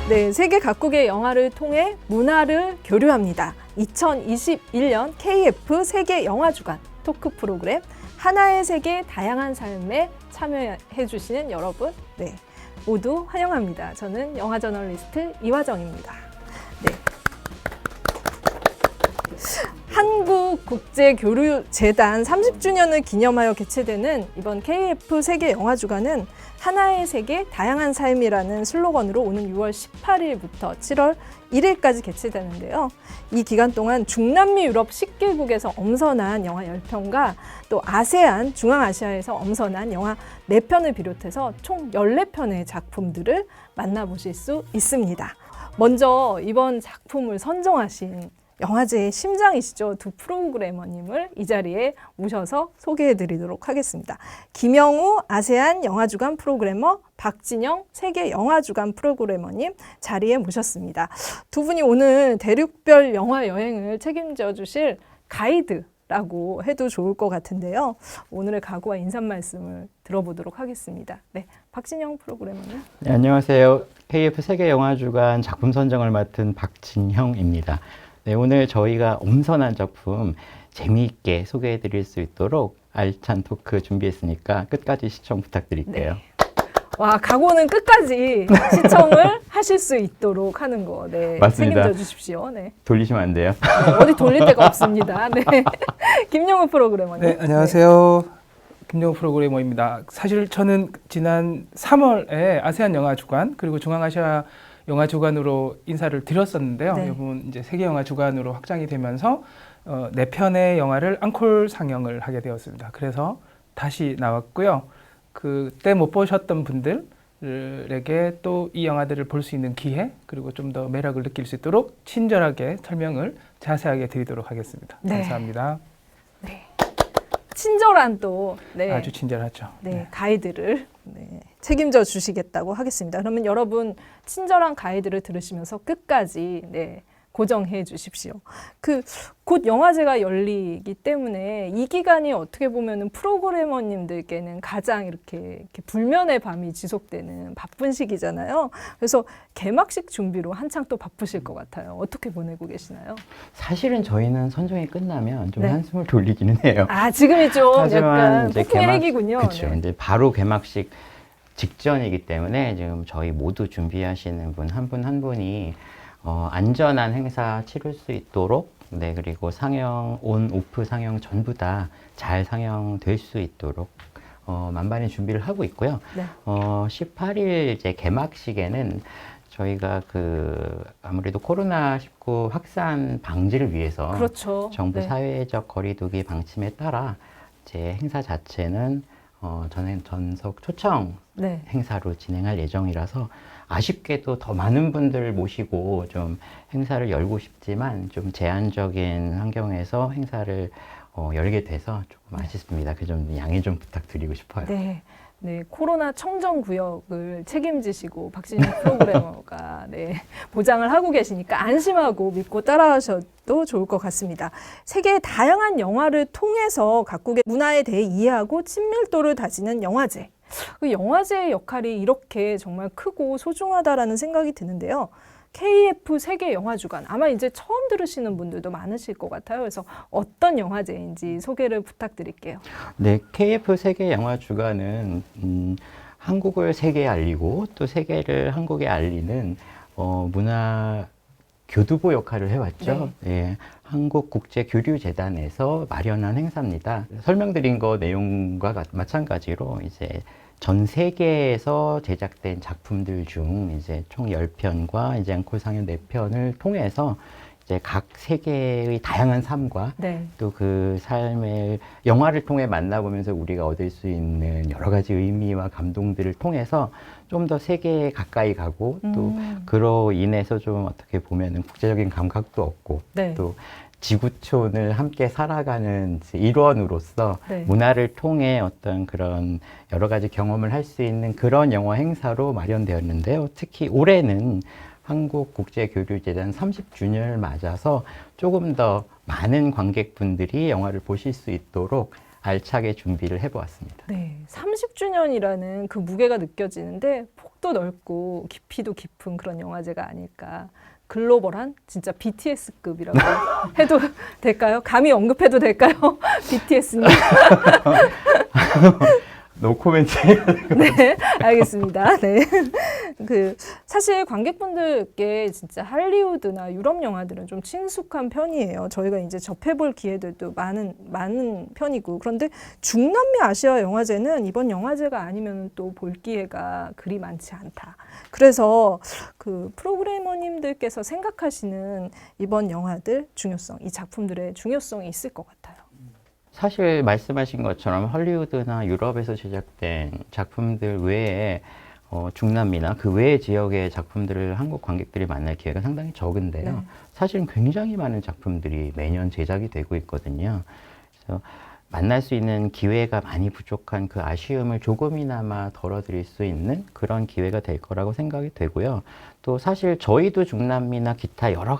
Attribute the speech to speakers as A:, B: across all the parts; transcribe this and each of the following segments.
A: 네, 세계 각국의 영화를 통해 문화를 교류합니다. 2021년 KF 세계 영화주간 토크 프로그램 하나의 세계 다양한 삶에 참여해 주시는 여러분, 네, 모두 환영합니다. 저는 영화 저널리스트 이화정입니다. 네. 한국국제교류재단 30주년을 기념하여 개최되는 이번 KF 세계 영화주간은 하나의 세계 다양한 삶이라는 슬로건으로 오는 6월 18일부터 7월 1일까지 개최되는데요. 이 기간 동안 중남미 유럽 10개국에서 엄선한 영화 10편과 또 아세안, 중앙아시아에서 엄선한 영화 4편을 비롯해서 총 14편의 작품들을 만나보실 수 있습니다. 먼저 이번 작품을 선정하신 영화제의 심장이시죠. 두 프로그래머님을 이 자리에 모셔서 소개해드리도록 하겠습니다. 김영우 아세안 영화주간 프로그래머, 박진영 세계 영화주간 프로그래머님 자리에 모셨습니다. 두 분이 오늘 대륙별 영화 여행을 책임져 주실 가이드라고 해도 좋을 것 같은데요. 오늘의 각오와 인사 말씀을 들어보도록 하겠습니다. 네, 박진영 프로그래머님.
B: 네, 안녕하세요. KF 세계 영화주간 작품 선정을 맡은 박진형입니다. 네, 오늘 저희가 엄선한 작품 재미있게 소개해 드릴 수 있도록 알찬 토크 준비했으니까 끝까지 시청 부탁드릴게요.
A: 네. 와, 각오는 끝까지 시청을 하실 수 있도록 하는 거, 네,
B: 맞습니다.
A: 책임져 주십시오. 네.
B: 돌리시면 안 돼요.
A: 네, 어디 돌릴 데가 없습니다. 네. 김영우 프로그래머님.
C: 네, 안녕하세요. 김영우 프로그래머입니다. 사실 저는 지난 3월에 아세안 영화주간 그리고 중앙아시아 영화주간으로 인사를 드렸었는데요.
A: 네.
C: 이번 이제 세계 영화주간으로 확장이 되면서 4편의 영화를 앙콜 상영을 하게 되었습니다. 그래서 다시 나왔고요. 그때 못 보셨던 분들에게 또 이 영화들을 볼 수 있는 기회, 그리고 좀 더 매력을 느낄 수 있도록 친절하게 설명을 자세하게 드리도록 하겠습니다.
A: 네.
C: 감사합니다.
A: 네. 친절한 또, 네.
C: 아주 친절하죠.
A: 네, 가이드를, 네, 책임져 주시겠다고 하겠습니다. 그러면 여러분 친절한 가이드를 들으시면서 끝까지, 네, 고정해 주십시오. 곧 영화제가 열리기 때문에 이 기간이 어떻게 보면은 프로그래머님들께는 가장 이렇게 불면의 밤이 지속되는 바쁜 시기잖아요. 그래서 개막식 준비로 한창 또 바쁘실 것 같아요. 어떻게 보내고 계시나요?
B: 사실은 저희는 선정이 끝나면 좀
A: 네.
B: 한숨을 돌리기는 해요.
A: 아, 지금이 좀 약간
B: 이제
A: 폭풍의 핵이군요.
B: 그렇죠.
A: 네.
B: 이제 바로 개막식 직전이기 때문에 지금 저희 모두 준비하시는 분 한 분 한 분이 안전한 행사 치를 수 있도록, 네, 그리고 상영, 온, 오프 상영 전부 다 잘 상영될 수 있도록 만반의 준비를 하고 있고요.
A: 네.
B: 18일 이제 개막식에는 저희가 아무래도 코로나19 확산 방지를 위해서
A: 그렇죠.
B: 정부
A: 네.
B: 사회적 거리두기 방침에 따라 제 행사 자체는 전석 초청
A: 네.
B: 행사로 진행할 예정이라서 아쉽게도 더 많은 분들을 모시고 좀 행사를 열고 싶지만 좀 제한적인 환경에서 행사를 열게 돼서 조금 아쉽습니다. 그 점 양해 좀 부탁드리고 싶어요.
A: 네. 네, 코로나 청정 구역을 책임지시고 박진영 프로그래머가, 네, 보장을 하고 계시니까 안심하고 믿고 따라하셔도 좋을 것 같습니다. 세계의 다양한 영화를 통해서 각국의 문화에 대해 이해하고 친밀도를 다지는 영화제. 그 영화제의 역할이 이렇게 정말 크고 소중하다라는 생각이 드는데요. KF 세계 영화주간, 아마 이제 처음 들으시는 분들도 많으실 것 같아요. 그래서 어떤 영화제인지 소개를 부탁드릴게요.
B: 네, KF 세계 영화주간은 한국을 세계에 알리고 또 세계를 한국에 알리는 문화 교두보 역할을 해왔죠.
A: 네.
B: 예, 한국국제교류재단에서 마련한 행사입니다. 설명드린 거 내용과 마찬가지로 이제 전 세계에서 제작된 작품들 중 이제 총 10편과 이제 앙콜 상영 4편을 통해서 이제 각 세계의 다양한 삶과
A: 네.
B: 또 그 삶을 영화를 통해 만나보면서 우리가 얻을 수 있는 여러 가지 의미와 감동들을 통해서 좀 더 세계에 가까이 가고 또 그로 인해서 좀 어떻게 보면은 국제적인 감각도 얻고
A: 네.
B: 또 지구촌을 함께 살아가는 일원으로서
A: 네.
B: 문화를 통해 어떤 그런 여러 가지 경험을 할 수 있는 그런 영화 행사로 마련되었는데요. 특히 올해는 한국국제교류재단 30주년을 맞아서 조금 더 많은 관객분들이 영화를 보실 수 있도록 알차게 준비를 해보았습니다.
A: 네, 30주년이라는 그 무게가 느껴지는데 폭도 넓고 깊이도 깊은 그런 영화제가 아닐까. 글로벌한 진짜 BTS급이라고 해도 될까요? 감히 언급해도 될까요? BTS님.
B: 노코멘트.
A: 네, 알겠습니다. 네. 사실 관객분들께 진짜 할리우드나 유럽 영화들은 좀 친숙한 편이에요. 저희가 이제 접해볼 기회들도 많은 편이고. 그런데 중남미 아시아 영화제는 이번 영화제가 아니면 또 볼 기회가 그리 많지 않다. 그래서 그 프로그래머님들께서 생각하시는 이번 영화들 중요성, 이 작품들의 중요성이 있을 것 같아요.
B: 사실 말씀하신 것처럼 헐리우드나 유럽에서 제작된 작품들 외에 중남미나 그 외의 지역의 작품들을 한국 관객들이 만날 기회가 상당히 적은데요.
A: 네.
B: 사실은 굉장히 많은 작품들이 매년 제작이 되고 있거든요. 그래서 만날 수 있는 기회가 많이 부족한 그 아쉬움을 조금이나마 덜어드릴 수 있는 그런 기회가 될 거라고 생각이 되고요. 또 사실 저희도 중남미나 기타 여러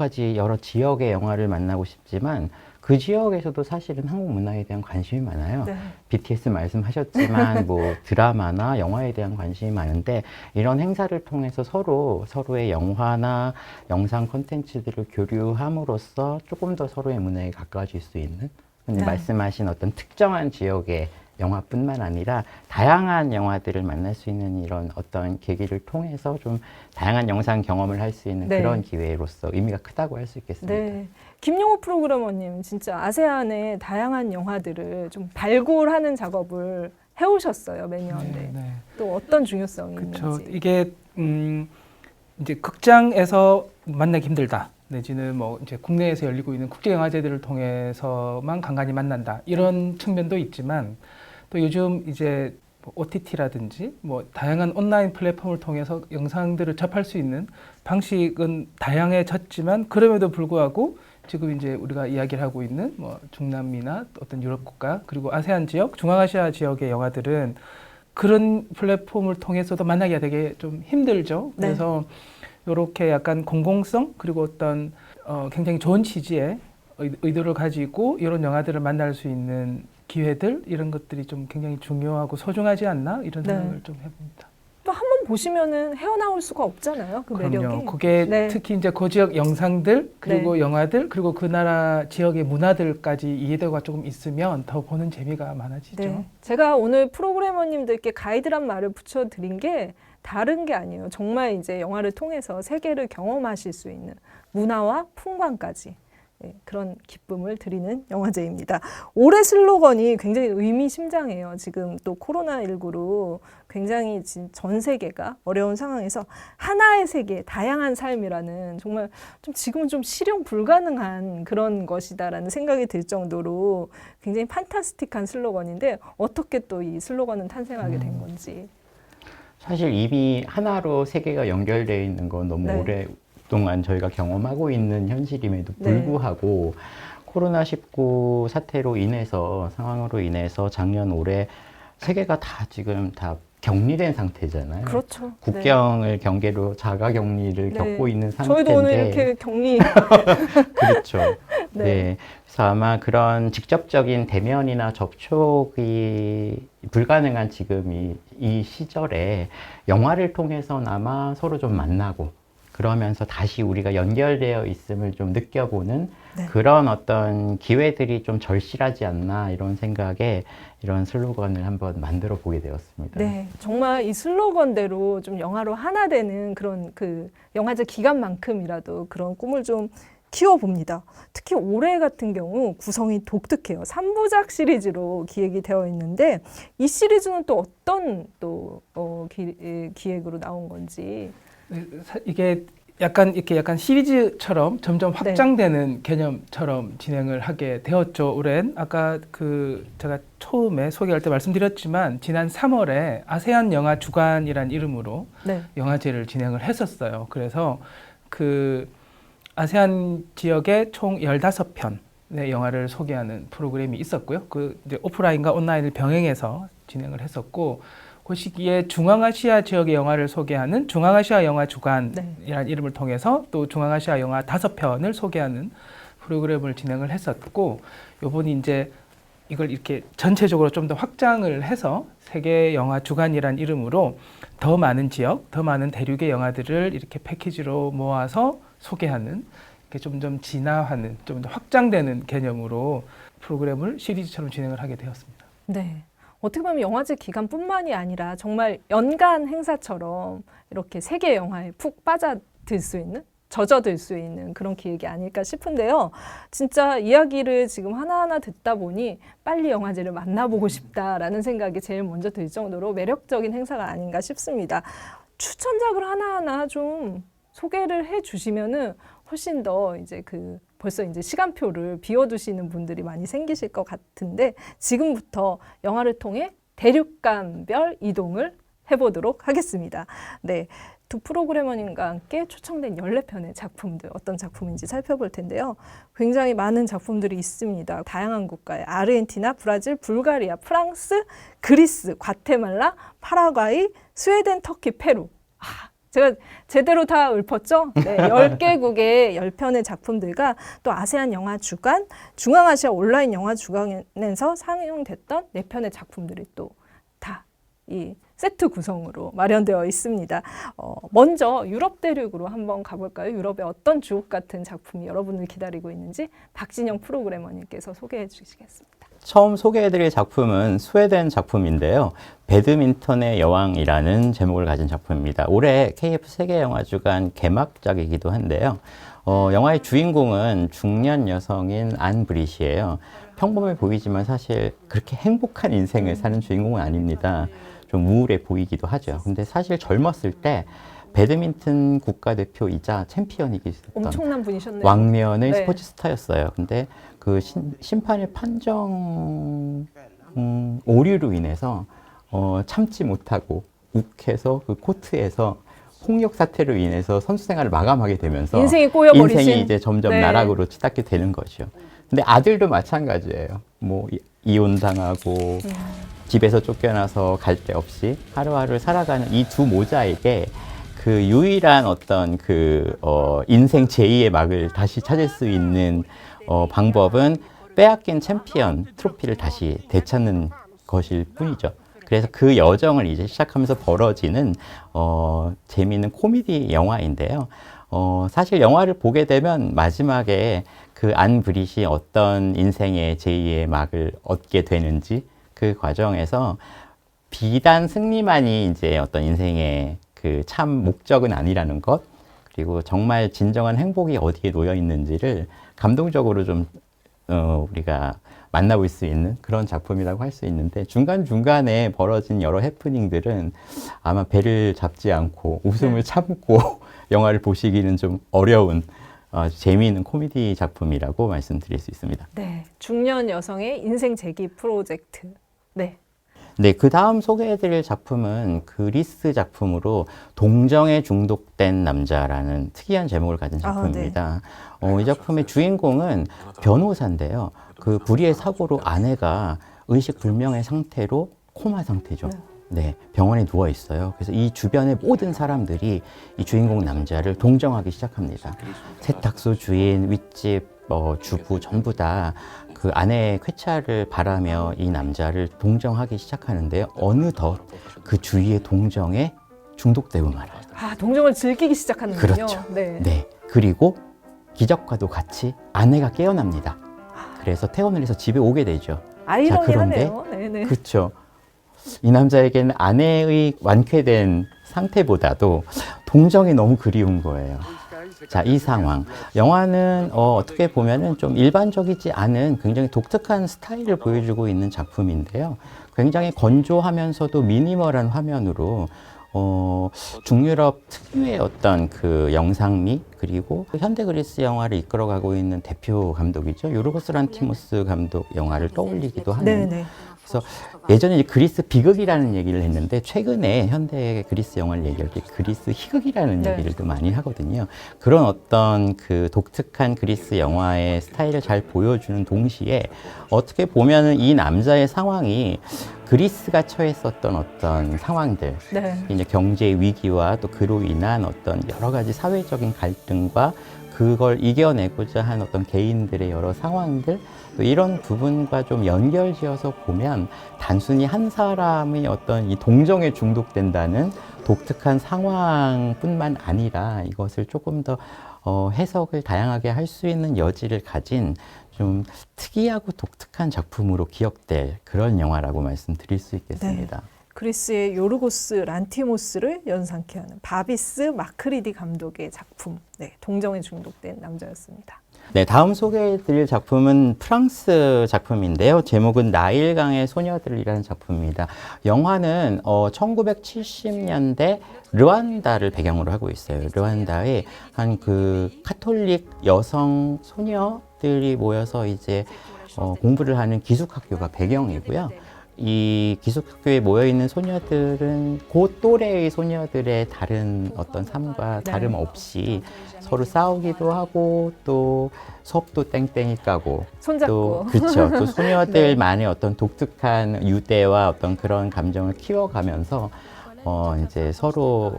B: 지역의 영화를 만나고 싶지만 그 지역에서도 사실은 한국 문화에 대한 관심이 많아요.
A: 네.
B: BTS 말씀하셨지만 뭐 드라마나 영화에 대한 관심이 많은데 이런 행사를 통해서 서로의 영화나 영상 콘텐츠들을 교류함으로써 조금 더 서로의 문화에 가까워질 수 있는
A: 네.
B: 말씀하신 어떤 특정한 지역의 영화뿐만 아니라 다양한 영화들을 만날 수 있는 이런 어떤 계기를 통해서 좀 다양한 영상 경험을 할 수 있는
A: 네.
B: 그런 기회로서 의미가 크다고 할 수 있겠습니다.
A: 네. 김용호 프로그래머님, 진짜 아세안의 다양한 영화들을 좀 발굴하는 작업을 해오셨어요, 매년. 네.
C: 네.
A: 또 어떤 중요성이
C: 그렇죠.
A: 있는지.
C: 이게 이제 극장에서 만나기 힘들다. 내지는 뭐 이제 국내에서 열리고 있는 국제 영화제들을 통해서만 간간히 만난다. 이런 측면도 있지만 또 요즘 이제 OTT라든지 뭐 다양한 온라인 플랫폼을 통해서 영상들을 접할 수 있는 방식은 다양해졌지만 그럼에도 불구하고 지금 이제 우리가 이야기를 하고 있는 뭐 중남미나 어떤 유럽 국가 그리고 아세안 지역, 중앙아시아 지역의 영화들은 그런 플랫폼을 통해서도 만나기가 되게 좀 힘들죠.
A: 네.
C: 그래서 이렇게 약간 공공성 그리고 어떤 굉장히 좋은 취지의 의도를 가지고 이런 영화들을 만날 수 있는 기회들 이런 것들이 좀 굉장히 중요하고 소중하지 않나 이런
A: 네.
C: 생각을 좀 해봅니다.
A: 또 한 번 보시면은 헤어나올 수가 없잖아요. 그 매력이.
C: 그럼요. 그게
A: 네.
C: 특히 이제 그 지역 영상들 그리고 영화들 그리고 그 나라 지역의 문화들까지 이해도가 조금 있으면 더 보는 재미가 많아지죠.
A: 네. 제가 오늘 프로그래머님들께 가이드란 말을 붙여드린 게 다른 게 아니에요. 정말 이제 영화를 통해서 세계를 경험하실 수 있는 문화와 풍광까지 그런 기쁨을 드리는 영화제입니다. 올해 슬로건이 굉장히 의미심장해요. 지금 또 코로나19로 굉장히 전 세계가 어려운 상황에서 하나의 세계, 다양한 삶이라는 정말 지금은 좀 실현 불가능한 그런 것이다라는 생각이 들 정도로 굉장히 판타스틱한 슬로건인데 어떻게 또 이 슬로건은 탄생하게 된 건지.
B: 사실 이미 하나로 세계가 연결되어 있는 건 너무 오랫동안 저희가 경험하고 있는 현실임에도 불구하고 코로나19 사태로 인해서 상황으로 인해서 작년 올해 세계가 다 지금 다 격리된 상태잖아요.
A: 그렇죠.
B: 국경을 경계로 자가 격리를 겪고 있는 상태인데
A: 저희도 오늘 이렇게 격리
B: 그렇죠.
A: 네.
B: 네. 그래서 아마 그런 직접적인 대면이나 접촉이 불가능한 지금 이 시절에 영화를 통해서나마 서로 좀 만나고 그러면서 다시 우리가 연결되어 있음을 좀 느껴보는 그런 어떤 기회들이 좀 절실하지 않나 이런 생각에 이런 슬로건을 한번 만들어 보게 되었습니다.
A: 네, 정말 이 슬로건대로 좀 영화로 하나 되는 그런 그 영화제 기간만큼이라도 그런 꿈을 좀 키워봅니다. 특히 올해 같은 경우 구성이 독특해요. 3부작 시리즈로 기획이 되어 있는데 이 시리즈는 또 어떤 기획으로 나온 건지.
C: 이게 약간 시리즈처럼 점점 확장되는 개념처럼 진행을 하게 되었죠. 올해는 아까 제가 처음에 소개할 때 말씀드렸지만 지난 3월에 아세안 영화 주간이란 이름으로 영화제를 진행을 했었어요. 그래서 아세안 지역의 총 15편 영화를 소개하는 프로그램이 있었고요. 그 이제 오프라인과 온라인을 병행해서 진행을 했었고, 그 시기에 중앙아시아 지역의 영화를 소개하는 중앙아시아 영화 주간이라는 이름을 통해서 또 중앙아시아 영화 5편을 소개하는 프로그램을 진행을 했었고, 요번이 이제 이걸 이렇게 전체적으로 좀 더 확장을 해서 세계 영화 주간이란 이름으로 더 많은 지역, 더 많은 대륙의 영화들을 이렇게 패키지로 모아서 소개하는, 이렇게 점점 진화하는, 좀 더 확장되는 개념으로 프로그램을 시리즈처럼 진행을 하게 되었습니다.
A: 네. 어떻게 보면 영화제 기간뿐만이 아니라 정말 연간 행사처럼 이렇게 세계 영화에 푹 빠져들 수 있는, 젖어들 수 있는 그런 기획이 아닐까 싶은데요. 진짜 이야기를 지금 하나하나 듣다 보니 빨리 영화제를 만나보고 싶다라는 생각이 제일 먼저 들 정도로 매력적인 행사가 아닌가 싶습니다. 추천작을 하나하나 좀 소개를 해 주시면은 훨씬 더 이제 벌써 이제 시간표를 비워두시는 분들이 많이 생기실 것 같은데, 지금부터 영화를 통해 대륙간별 이동을 해보도록 하겠습니다. 네. 두 프로그래머님과 함께 초청된 14편의 작품들, 어떤 작품인지 살펴볼 텐데요. 굉장히 많은 작품들이 있습니다. 다양한 국가의 아르헨티나, 브라질, 불가리아, 프랑스, 그리스, 과테말라, 파라과이, 스웨덴, 터키, 페루. 제가 제대로 다 읊었죠? 네, 10개국의 10편의 작품들과 또 아세안 영화 주간, 중앙아시아 온라인 영화 주간에서 상영됐던 4편의 작품들이 또 다 이 세트 구성으로 마련되어 있습니다. 먼저 유럽 대륙으로 한번 가볼까요? 유럽의 어떤 주옥 같은 작품이 여러분을 기다리고 있는지 박진영 프로그래머님께서 소개해 주시겠습니다.
B: 처음 소개해드릴 작품은 스웨덴 작품인데요. 배드민턴의 여왕이라는 제목을 가진 작품입니다. 올해 KF 세계영화주간 개막작이기도 한데요. 영화의 주인공은 중년 여성인 안 브릿이에요. 평범해 보이지만 사실 그렇게 행복한 인생을 사는 주인공은 아닙니다. 좀 우울해 보이기도 하죠. 근데 사실 젊었을 때 배드민턴 국가대표이자 챔피언이기도 했던
A: 엄청난 분이셨네요.
B: 왕년의
A: 네.
B: 스포츠 스타였어요. 근데 그 심판의 판정 오류로 인해서 참지 못하고 욱해서 그 코트에서 폭력 사태로 인해서 선수 생활을 마감하게 되면서
A: 인생이 꼬여버리신.
B: 인생이 이제 점점
A: 네.
B: 나락으로 치닫게 되는 거죠. 근데 아들도 마찬가지예요. 뭐 이혼당하고 집에서 쫓겨나서 갈 데 없이 하루하루 살아가는 이 두 모자에게 그 유일한 어떤 인생 제2의 막을 다시 찾을 수 있는 방법은 빼앗긴 챔피언 트로피를 다시 되찾는 것일 뿐이죠. 그래서 그 여정을 이제 시작하면서 벌어지는 재미있는 코미디 영화인데요. 사실 영화를 보게 되면 마지막에 그 안 브릿이 어떤 인생의 제2의 막을 얻게 되는지, 그 과정에서 비단 승리만이 이제 어떤 인생의 그 참 목적은 아니라는 것, 그리고 정말 진정한 행복이 어디에 놓여 있는지를 감동적으로 좀 우리가 만나볼 수 있는 그런 작품이라고 할 수 있는데, 중간중간에 벌어진 여러 해프닝들은 아마 배를 잡지 않고 웃음을 참고 영화를 보시기는 좀 어려운 재미있는 코미디 작품이라고 말씀드릴 수 있습니다.
A: 네, 중년 여성의 인생 재기 프로젝트. 네.
B: 네, 그 다음 소개해드릴 작품은 그리스 작품으로 동정에 중독된 남자라는 특이한 제목을 가진 작품입니다. 이 작품의 주인공은 변호사인데요. 그 불의의 사고로 아내가 의식불명의 상태로 코마 상태죠. 네, 병원에 누워 있어요. 그래서 이 주변의 모든 사람들이 이 주인공 남자를 동정하기 시작합니다. 세탁소 주인, 윗집, 주부 전부 다 그 아내의 쾌차를 바라며 이 남자를 동정하기 시작하는데요. 어느덧 그 주위의 동정에 중독되고 말아요.
A: 동정을 즐기기 시작하는군요.
B: 그렇죠.
A: 네.
B: 네. 그리고 기적과도 같이 아내가 깨어납니다. 그래서 퇴원을 해서 집에 오게 되죠.
A: 아이러니하네요. 네네.
B: 그렇죠. 이 남자에게는 아내의 완쾌된 상태보다도 동정이 너무 그리운 거예요. 자, 이 상황. 영화는 어떻게 보면은 좀 일반적이지 않은 굉장히 독특한 스타일을 보여주고 있는 작품인데요. 굉장히 건조하면서도 미니멀한 화면으로 중유럽 특유의 어떤 그 영상미, 그리고 현대 그리스 영화를 이끌어가고 있는 대표 감독이죠. 요르고스 란티모스 감독 영화를 떠올리기도 하는
A: 네네.
B: 그래서 예전에 이제 그리스 비극이라는 얘기를 했는데 최근에 현대 그리스 영화를 얘기할 때 그리스 희극이라는
A: 네.
B: 얘기를 또 많이 하거든요. 그런 어떤 그 독특한 그리스 영화의 스타일을 잘 보여주는 동시에 어떻게 보면은 이 남자의 상황이 그리스가 처했었던 어떤 상황들,
A: 네.
B: 이제 경제 위기와 또 그로 인한 어떤 여러 가지 사회적인 갈등과 그걸 이겨내고자 한 어떤 개인들의 여러 상황들, 또 이런 부분과 좀 연결지어서 보면 단순히 한 사람의 어떤 이 동정에 중독된다는 독특한 상황뿐만 아니라 이것을 조금 더 해석을 다양하게 할 수 있는 여지를 가진 좀 특이하고 독특한 작품으로 기억될 그런 영화라고 말씀드릴 수 있겠습니다.
A: 그리스의 요르고스 란티모스를 연상케 하는 바비스 마크리디 감독의 작품, 네, 동정에 중독된 남자였습니다.
B: 네, 다음 소개해드릴 작품은 프랑스 작품인데요. 제목은 나일강의 소녀들이라는 작품입니다. 영화는 1970년대 르완다를 배경으로 하고 있어요. 르완다에 한 그 카톨릭 여성 소녀들이 모여서 이제 공부를 하는 기숙학교가 배경이고요. 이 기숙학교에 모여있는 소녀들은 그 또래의 소녀들의 다른 어떤 삶과
A: 네.
B: 다름없이 서로 싸우기도 하고 또 수업도 땡땡이 까고
A: 손잡고.
B: 또 그렇죠. 또 소녀들만의 어떤 독특한 유대와 어떤 그런 감정을 키워가면서 이제 서로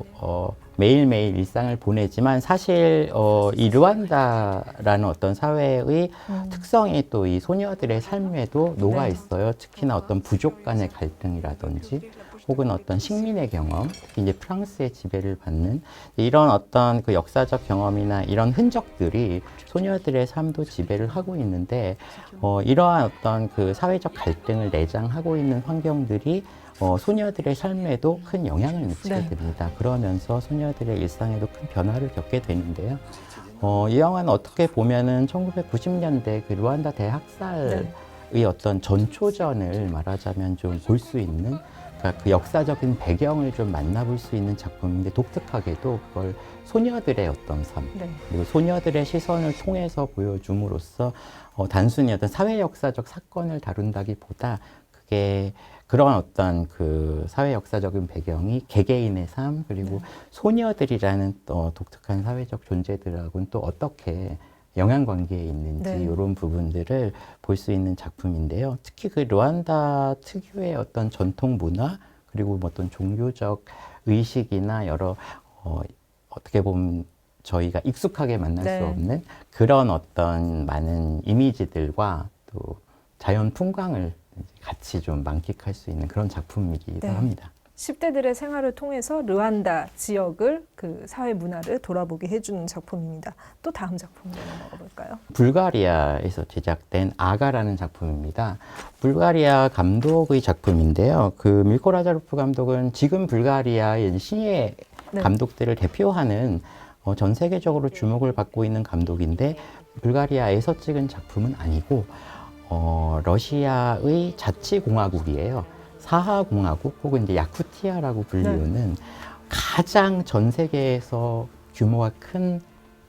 B: 매일매일 일상을 보내지만 사실 이 르완다라는 어떤 사회의 특성이 또 이 소녀들의 삶에도 녹아 있어요. 특히나 어떤 부족 간의 갈등이라든지 혹은 어떤 식민의 경험, 특히 이제 프랑스의 지배를 받는 이런 어떤 그 역사적 경험이나 이런 흔적들이 소녀들의 삶도 지배를 하고 있는데 이러한 어떤 그 사회적 갈등을 내장하고 있는 환경들이 소녀들의 삶에도 큰 영향을 미치게
A: 네.
B: 됩니다. 그러면서 소녀들의 일상에도 큰 변화를 겪게 되는데요. 이 영화는 어떻게 보면은 1990년대 그 루안다 대학살의 어떤 전초전을 말하자면 좀 볼 수 있는, 그러니까 그 역사적인 배경을 좀 만나볼 수 있는 작품인데 독특하게도 그걸 소녀들의 어떤 삶,
A: 네.
B: 그리고 소녀들의 시선을 통해서 보여줌으로써 단순히 어떤 사회 역사적 사건을 다룬다기보다 그게 그런 어떤 그 사회 역사적인 배경이 개개인의 삶 그리고 소녀들이라는 또 독특한 사회적 존재들하고는 또 어떻게 영향관계에 있는지
A: 네.
B: 이런 부분들을 볼 수 있는 작품인데요. 특히 그 르완다 특유의 어떤 전통 문화 그리고 뭐 어떤 종교적 의식이나 여러 어떻게 보면 저희가 익숙하게 만날
A: 네.
B: 수 없는 그런 어떤 많은 이미지들과 또 자연 풍광을 같이 좀 만끽할 수 있는 그런 작품이기도
A: 네.
B: 합니다.
A: 10대들의 생활을 통해서 르완다 지역을 그 사회 문화를 돌아보게 해주는 작품입니다. 또 다음 작품으로 넘어가 볼까요?
B: 불가리아에서 제작된 아가라는 작품입니다. 불가리아 감독의 작품인데요. 그 밀코 라자로프 감독은 지금 불가리아의 신예
A: 네.
B: 감독들을 대표하는 전 세계적으로 주목을 받고 있는 감독인데 불가리아에서 찍은 작품은 아니고 러시아의 자치공화국이에요. 사하공화국 혹은 이제 야쿠티아라고 불리우는 가장 전 세계에서 규모가 큰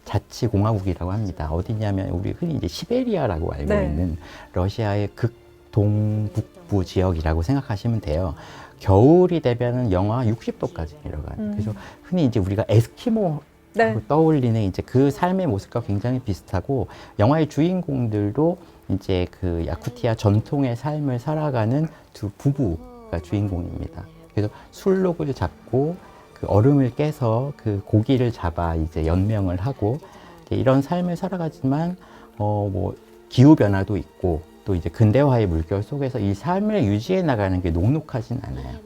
B: 자치공화국이라고 합니다. 어디냐면 우리 흔히 이제 시베리아라고 알고
A: 네.
B: 있는 러시아의 극동북부 지역이라고 생각하시면 돼요. 겨울이 되면은 영하 60도까지 내려가는. 그래서 흔히 이제 우리가 에스키모
A: 네.
B: 떠올리는 이제 그 삶의 모습과 굉장히 비슷하고 영화의 주인공들도 이제 그 야쿠티아 전통의 삶을 살아가는 두 부부가 주인공입니다. 그래서 술록을 잡고 그 얼음을 깨서 그 고기를 잡아 이제 연명을 하고 이제 이런 삶을 살아가지만 뭐 기후 변화도 있고 또 이제 근대화의 물결 속에서 이 삶을 유지해 나가는 게 녹록하진 않아요.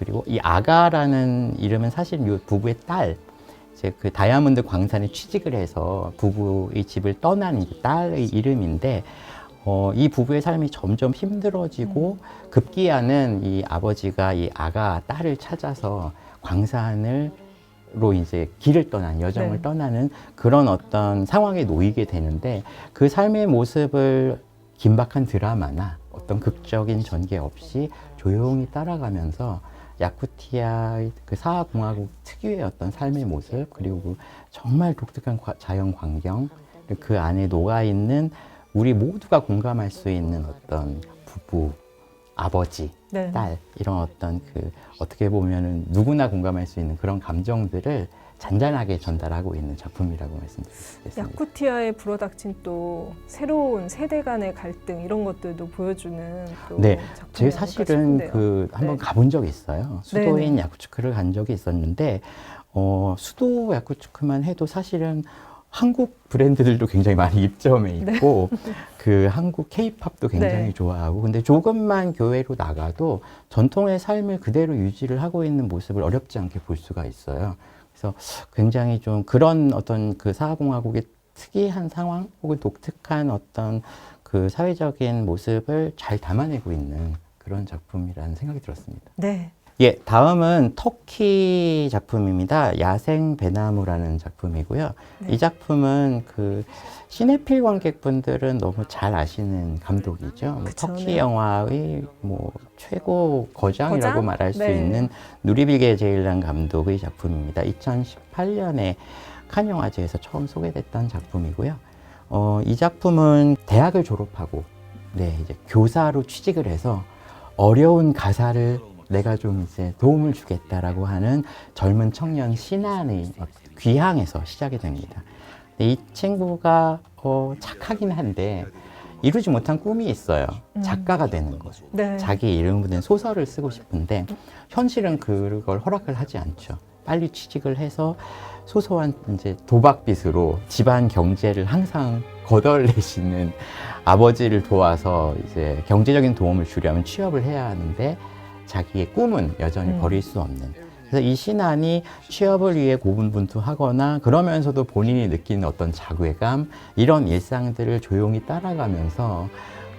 B: 그리고 이 아가라는 이름은 사실 이 부부의 딸, 이제 그 다이아몬드 광산에 취직을 해서 부부의 집을 떠난 딸의 이름인데 이 부부의 삶이 점점 힘들어지고 급기야는 이 아버지가 이 아가 딸을 찾아서 광산으로 이제 길을 떠난 여정을
A: 네.
B: 떠나는 그런 어떤 상황에 놓이게 되는데 그 삶의 모습을 긴박한 드라마나 어떤 극적인 전개 없이 조용히 따라가면서 야쿠티아의 그 사하공화국 특유의 어떤 삶의 모습 그리고 정말 독특한 자연 환경 그 안에 녹아 있는 우리 모두가 공감할 수 있는 어떤 부부 아버지,
A: 네.
B: 딸 이런 어떤 그 어떻게 보면은 누구나 공감할 수 있는 그런 감정들을 잔잔하게 전달하고 있는 작품이라고 말씀드리겠습니다.
A: 야쿠티아에 불어닥친 또 새로운 세대 간의 갈등 이런 것들도 보여주는 또
B: 네,
A: 작품이
B: 제가
A: 아닐까
B: 사실은
A: 싶은데요.
B: 그 한번
A: 네.
B: 가본 적이 있어요. 수도인
A: 네네.
B: 야쿠츠크를 간 적이 있었는데 수도 야쿠츠크만 해도 사실은 한국 브랜드들도 굉장히 많이 입점해 있고 그 한국 케이팝도 굉장히
A: 네.
B: 좋아하고 근데 조금만 교외로 나가도 전통의 삶을 그대로 유지를 하고 있는 모습을 어렵지 않게 볼 수가 있어요. 그래서 굉장히 좀 그런 어떤 그 사하공화국의 특이한 상황 혹은 독특한 어떤 그 사회적인 모습을 잘 담아내고 있는 그런 작품이라는 생각이 들었습니다.
A: 네.
B: 예, 다음은 터키 작품입니다. 야생 배나무라는 작품이고요.
A: 네.
B: 이 작품은 그 시네필 관객분들은 너무 잘 아시는 감독이죠. 뭐
A: 그쵸,
B: 터키
A: 네.
B: 영화의 뭐 최고 거장이라고
A: 거장?
B: 말할 수
A: 네.
B: 있는 누리빌게 제일란 감독의 작품입니다. 2018년에 칸 영화제에서 처음 소개됐던 작품이고요. 이 작품은 대학을 졸업하고 이제 교사로 취직을 해서 어려운 가사를 내가 좀 이제 도움을 주겠다라고 하는 젊은 청년 신한의 귀향에서 시작이 됩니다. 이 친구가 착하긴 한데 이루지 못한 꿈이 있어요. 작가가 되는 거죠.
A: 네.
B: 자기 이름으로 된 소설을 쓰고 싶은데 현실은 그걸 허락을 하지 않죠. 빨리 취직을 해서 소소한 이제 도박빚으로 집안 경제를 항상 거덜내시는 아버지를 도와서 이제 경제적인 도움을 주려면 취업을 해야 하는데 자기의 꿈은 여전히 버릴 수 없는. 그래서 이 신한이 취업을 위해 고군분투하거나 그러면서도 본인이 느끼는 어떤 자괴감 이런 일상들을 조용히 따라가면서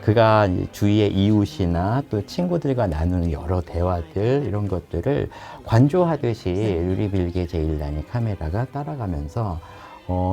B: 그가 주위의 이웃이나 또 친구들과 나누는 여러 대화들 이런 것들을 관조하듯이 누리빌게 제일란이 카메라가 따라가면서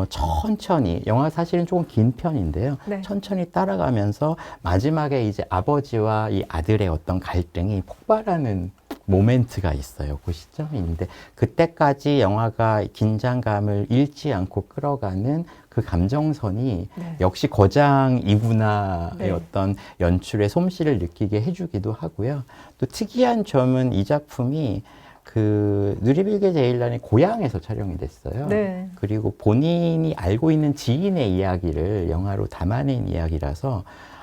B: 천천히 영화 사실은 조금 긴 편인데요.
A: 네.
B: 천천히 따라가면서 마지막에 이제 아버지와 이 아들의 어떤 갈등이 폭발하는 모멘트가 있어요. 그 시점인데 그때까지 영화가 긴장감을 잃지 않고 끌어가는 그 감정선이
A: 네.
B: 역시 거장이구나의
A: 네.
B: 어떤 연출의 솜씨를 느끼게 해주기도 하고요. 또 특이한 점은 이 작품이 그 누리빌게 제일란의 고향에서 촬영이 됐어요.
A: 네.
B: 그리고 본인이 알고 있는 지인의 이야기를 영화로 담아낸 이야기라서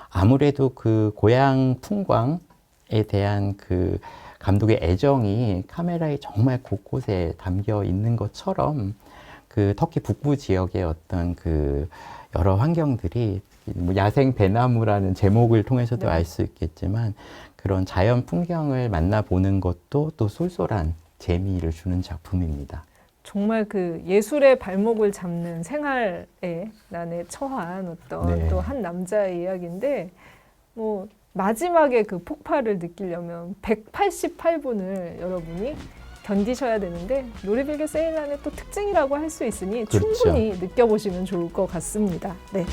B: 아무래도 그 고향 풍광에 대한 그 감독의 애정이 카메라에 정말 곳곳에 담겨 있는 것처럼 그 터키 북부 지역의 어떤 그 여러 환경들이 뭐 야생 배나무라는 제목을 통해서도
A: 네.
B: 알 수 있겠지만 그런 자연 풍경을 만나보는 것도 또 쏠쏠한 재미를 주는 작품입니다.
A: 정말 그 예술의 발목을 잡는 생활의 난에 처한 어떤
B: 네.
A: 또 한 남자의 이야기인데 뭐 마지막에 그 폭발을 느끼려면 188분을 여러분이 견디셔야 되는데 누리빌게 제일란의 또 특징이라고 할 수 있으니
B: 그렇죠.
A: 충분히 느껴보시면 좋을 것 같습니다. 네.